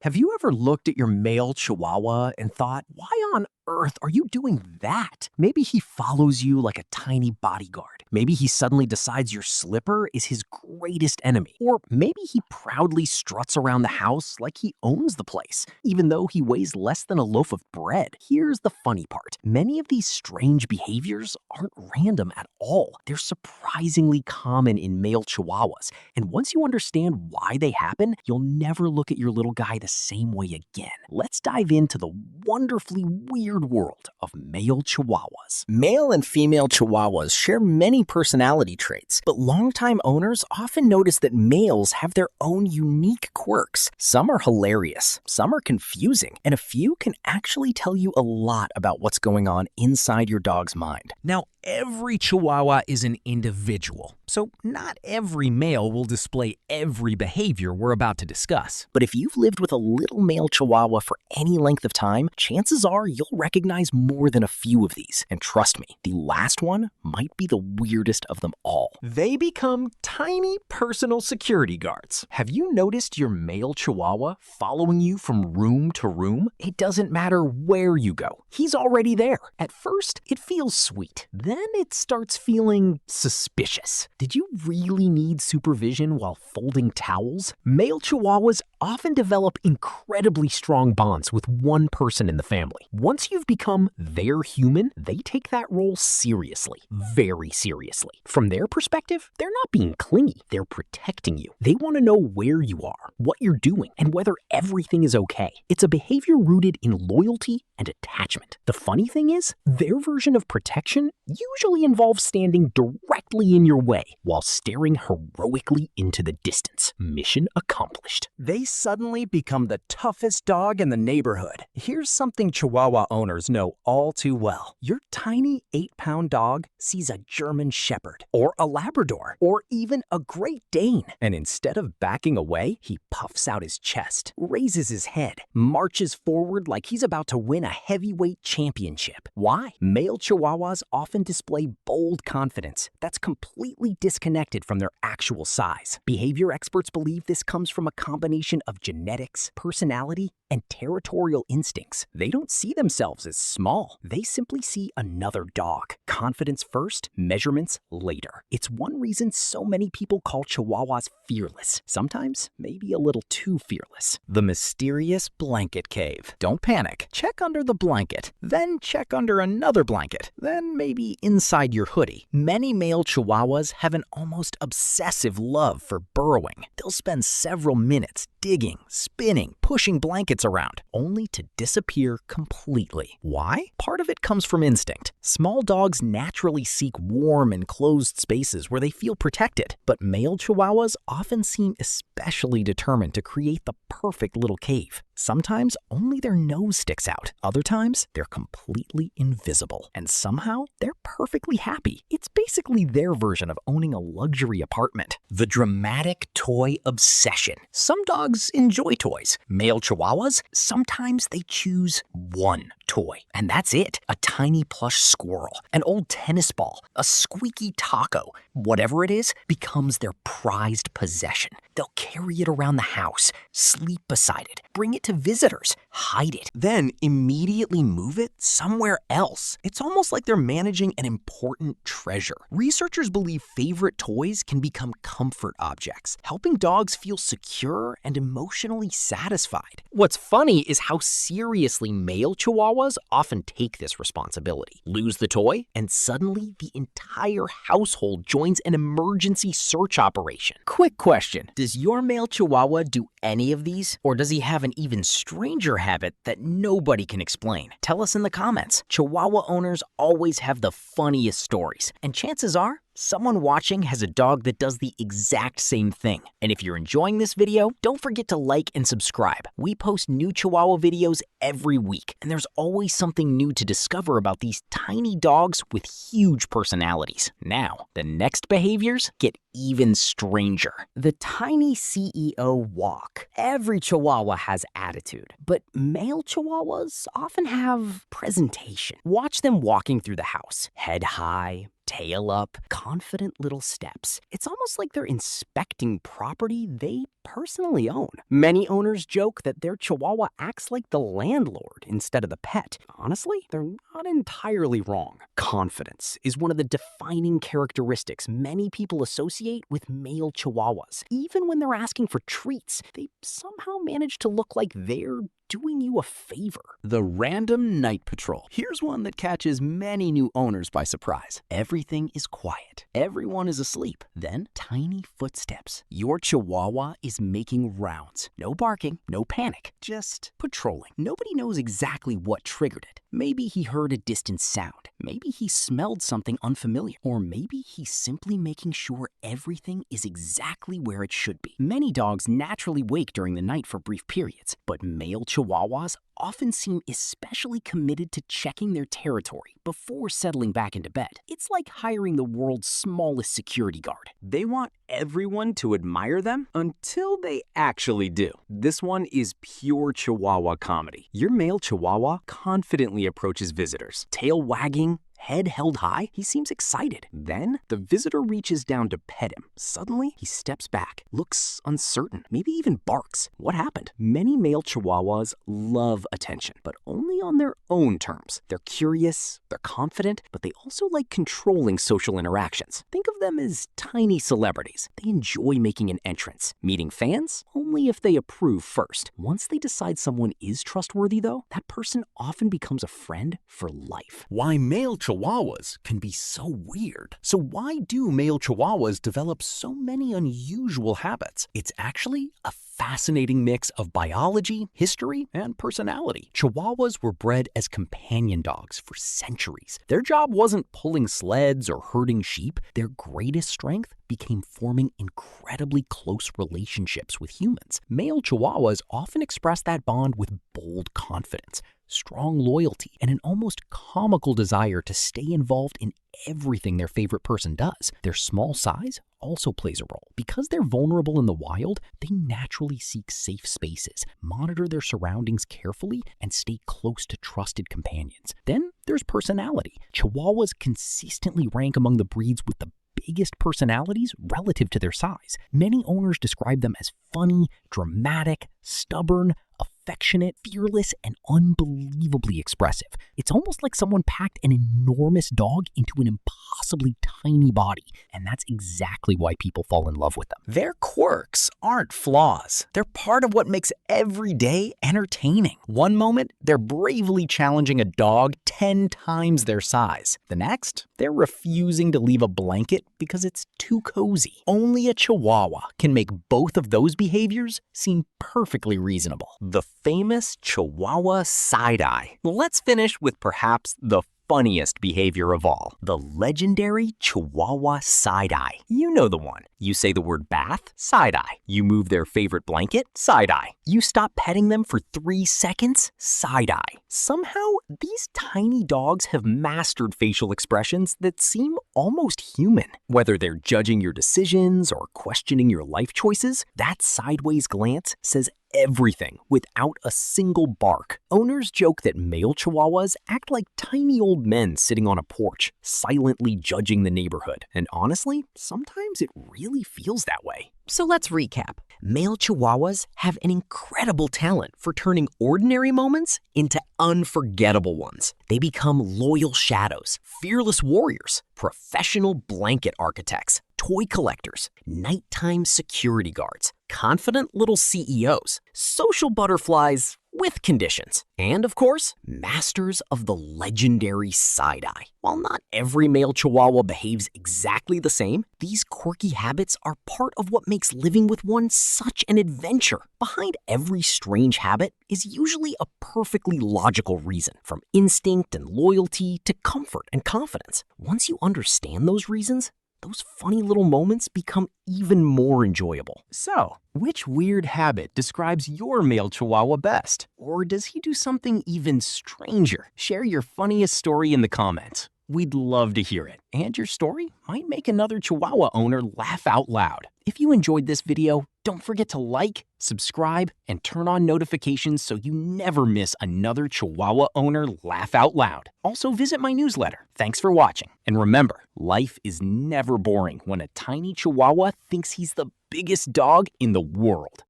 Have you ever looked at your male Chihuahua and thought, why on earth are you doing that? Maybe he follows you like a tiny bodyguard. Maybe he suddenly decides your slipper is his greatest enemy. Or maybe he proudly struts around the house like he owns the place, even though he weighs less than a loaf of bread. Here's the funny part. Many of these strange behaviors aren't random at all. They're surprisingly common in male Chihuahuas. And once you understand why they happen, you'll never look at your little guy the same way again. Let's dive into the wonderfully weird world of male Chihuahuas. Male and female Chihuahuas share many personality traits, but longtime owners often notice that males have their own unique quirks. Some are hilarious, some are confusing, and a few can actually tell you a lot about what's going on inside your dog's mind. Now, every Chihuahua is an individual, so not every male will display every behavior we're about to discuss. But if you've lived with a little male Chihuahua for any length of time, chances are you'll recognize more than a few of these. And trust me, the last one might be the weirdest of them all. They become tiny personal security guards. Have you noticed your male Chihuahua following you from room to room? It doesn't matter where you go. He's already there. At first, it feels sweet. Then it starts feeling suspicious. Did you really need supervision while folding towels? Male Chihuahuas often develop incredibly strong bonds with one person in the family. Once you've become their human, they take that role seriously, very seriously. From their perspective, they're not being clingy, they're protecting you. They want to know where you are, what you're doing, and whether everything is okay. It's a behavior rooted in loyalty and attachment. The funny thing is, their version of protection usually involves standing directly in your way while staring heroically into the distance. Mission accomplished. They suddenly become the toughest dog in the neighborhood. Here's something Chihuahua owners know all too well. Your tiny 8-pound dog sees a German Shepherd, or a Labrador, or even a Great Dane. And instead of backing away, he puffs out his chest, raises his head, marches forward like he's about to win a heavyweight championship. Why? Male Chihuahuas often display bold confidence that's completely disconnected from their actual size. Behavior experts believe this comes from a combination of genetics, personality, and territorial instincts. They don't see themselves as small. They simply see another dog. Confidence first, measurements later. It's one reason so many people call Chihuahuas fearless. Sometimes, maybe a little too fearless. The mysterious blanket cave. Don't panic. Check under the blanket. Then check under another blanket. Then maybe inside your hoodie. Many male Chihuahuas have an almost obsessive love for burrowing. They'll spend several minutes digging, spinning, pushing blankets around, only to disappear completely. Why? Part of it comes from instinct. Small dogs naturally seek warm, enclosed spaces where they feel protected, but male Chihuahuas often seem especially determined to create the perfect little cave. Sometimes only their nose sticks out. Other times, they're completely invisible. And somehow, they're perfectly happy. It's basically their version of owning a luxury apartment. The dramatic toy obsession. Some dogs enjoy toys. Male Chihuahuas, sometimes they choose one toy. And that's it. A tiny plush squirrel, an old tennis ball, a squeaky taco. Whatever it is becomes their prized possession. They'll carry it around the house, sleep beside it, bring it to visitors, hide it, then immediately move it somewhere else. It's almost like they're managing an important treasure. Researchers believe favorite toys can become comfort objects, helping dogs feel secure and emotionally satisfied. What's funny is how seriously male Chihuahuas often take this responsibility. Lose the toy, and suddenly the entire household joins an emergency search operation. Quick question. Does your male Chihuahua do any of these? Or does he have an even stranger habit that nobody can explain? Tell us in the comments. Chihuahua owners always have the funniest stories, and chances are, someone watching has a dog that does the exact same thing. And if you're enjoying this video, don't forget to like and subscribe. We post new Chihuahua videos every week, and there's always something new to discover about these tiny dogs with huge personalities. Now, the next behaviors get even stranger. The tiny CEO walk. Every Chihuahua has attitude, but male Chihuahuas often have presentation. Watch them walking through the house, head high, tail up, confident little steps. It's almost like they're inspecting property they personally own. Many owners joke that their Chihuahua acts like the landlord instead of the pet. Honestly, they're not entirely wrong. Confidence is one of the defining characteristics many people associate with male Chihuahuas. Even when they're asking for treats, they somehow manage to look like they're doing you a favor. The random night patrol. Here's one that catches many new owners by surprise. Everything is quiet. Everyone is asleep. Then, tiny footsteps. Your Chihuahua is making rounds. No barking, no panic, just patrolling. Nobody knows exactly what triggered it. Maybe he heard a distant sound. Maybe he smelled something unfamiliar. Or maybe he's simply making sure everything is exactly where it should be. Many dogs naturally wake during the night for brief periods, but male Chihuahuas often seem especially committed to checking their territory before settling back into bed. It's like hiring the world's smallest security guard. They want everyone to admire them until they actually do. This one is pure Chihuahua comedy. Your male Chihuahua confidently approaches visitors, tail wagging, head held high. He seems excited. Then the visitor reaches down to pet him. Suddenly, he steps back, looks uncertain, maybe even barks. What happened? Many male Chihuahuas love attention, but only on their own terms. They're curious, they're confident, but they also like controlling social interactions. Think of them as tiny celebrities. They enjoy making an entrance, meeting fans only if they approve first. Once they decide someone is trustworthy, though, that person often becomes a friend for life. Why male Chihuahuas can be so weird. So why do male Chihuahuas develop so many unusual habits? It's actually a fascinating mix of biology, history, and personality. Chihuahuas were bred as companion dogs for centuries. Their job wasn't pulling sleds or herding sheep. Their greatest strength became forming incredibly close relationships with humans. Male Chihuahuas often express that bond with bold confidence, strong loyalty, and an almost comical desire to stay involved in everything their favorite person does. Their small size also plays a role. Because they're vulnerable in the wild, they naturally seek safe spaces, monitor their surroundings carefully, and stay close to trusted companions. Then there's personality. Chihuahuas consistently rank among the breeds with the biggest personalities relative to their size. Many owners describe them as funny, dramatic, stubborn, affectionate, fearless, and unbelievably expressive. It's almost like someone packed an enormous dog into an impossibly tiny body, and that's exactly why people fall in love with them. Their quirks aren't flaws. They're part of what makes every day entertaining. One moment, they're bravely challenging a dog 10 times their size. The next, they're refusing to leave a blanket because it's too cozy. Only a Chihuahua can make both of those behaviors seem perfectly reasonable. The famous Chihuahua side-eye. Let's finish with perhaps the funniest behavior of all, the legendary Chihuahua side-eye. You know the one. You say the word bath, side-eye. You move their favorite blanket, side-eye. You stop petting them for 3 seconds, side-eye. Somehow, these tiny dogs have mastered facial expressions that seem almost human. Whether they're judging your decisions or questioning your life choices, that sideways glance says everything without a single bark. Owners joke that male Chihuahuas act like tiny old men sitting on a porch, silently judging the neighborhood. And honestly, sometimes it really feels that way. So let's recap. Male Chihuahuas have an incredible talent for turning ordinary moments into unforgettable ones. They become loyal shadows, fearless warriors, professional blanket architects, toy collectors, nighttime security guards, confident little CEOs, social butterflies with conditions, and of course, masters of the legendary side-eye. While not every male Chihuahua behaves exactly the same, these quirky habits are part of what makes living with one such an adventure. Behind every strange habit is usually a perfectly logical reason, from instinct and loyalty to comfort and confidence. Once you understand those reasons, those funny little moments become even more enjoyable. So, which weird habit describes your male Chihuahua best? Or does he do something even stranger? Share your funniest story in the comments. We'd love to hear it, and your story might make another Chihuahua owner laugh out loud. If you enjoyed this video, don't forget to like, subscribe, and turn on notifications so you never miss another Chihuahua owner laugh out loud. Also, visit my newsletter. Thanks for watching. And remember, life is never boring when a tiny Chihuahua thinks he's the biggest dog in the world.